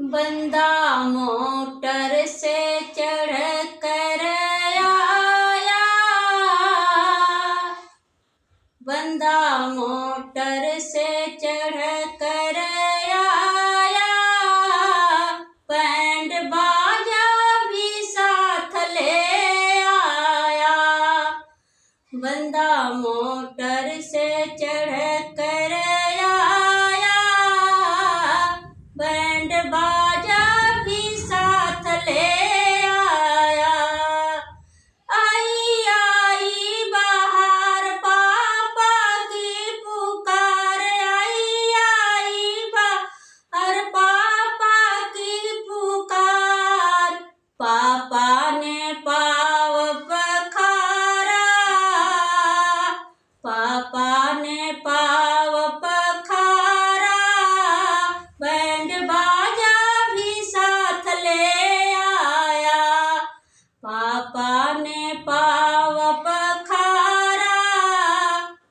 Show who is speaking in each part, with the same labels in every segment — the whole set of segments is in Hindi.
Speaker 1: बंदा मोटर से चढ़ कर आया, बंदा मोटर से चढ़ कर आया, बैंड बाजा भी साथ ले आया। बंदा मोटर से चढ़ कर आया, बैंड बाजा भी साथ ले आया। आई आई बाहर पापा की पुकार, आई आई बाहर पापा की पुकार। पापा ने पाँव पखारा, पापा ने पाँव पखारा, बैंड बाजा भी साथ ले आया। पापा ने पाँव पखारा,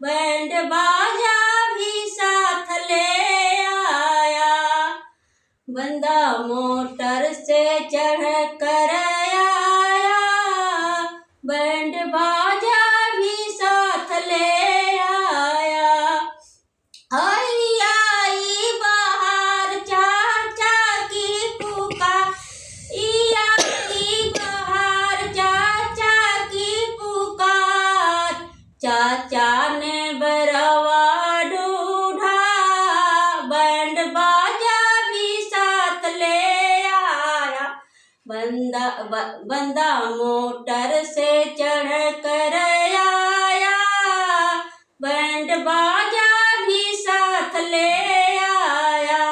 Speaker 1: बैंड बाजा भी साथ ले आया। बंदा मोटर से चढ़ कर आया, बैंड बाजा भी साथ ले आया। आई आई बाहर चाचा की पुकार, आई बाहर चाचा की पुकार। चाचा ने बरवा ढूंढा, बैंड बाजा भी साथ ले आया। बंदा मोटर से चढ़ कर आया, बैंड बाजा भी साथ ले आया।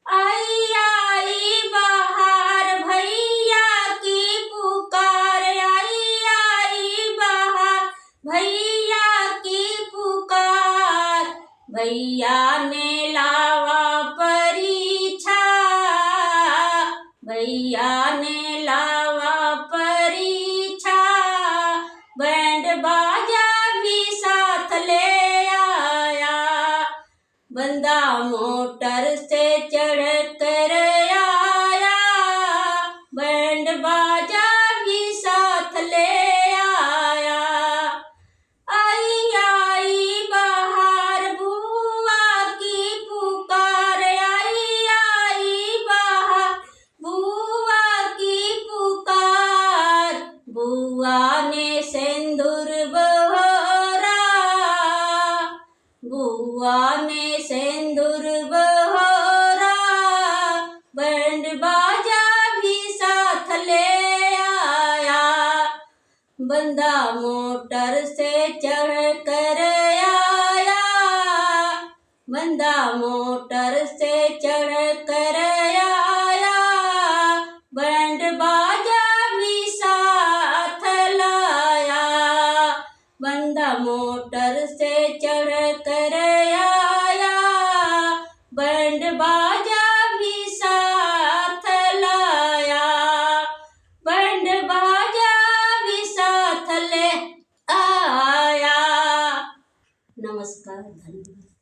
Speaker 1: आई आई बाहर भैया की पुकार, आई आई बाहर भैया की पुकार। भैया ने लावा परीक्षा, भैया ने लावा परीक्षा, बैंड बाजा भी साथ ले आया। बंदा मोटर से चढ़ कर आया, बैंड बाजा भी साथ ले आया। आई आई बाहर बुआ की पुकार, आई आई बाहर बुआ की पुकार। बुआ ने सिंदूर बहोरा, बुआ ने सिंदूर बहोरा, बैंड बाजा भी साथ ले आया। बंदा मोटर से चढ़ कर आया, बंदा मोटर से चढ़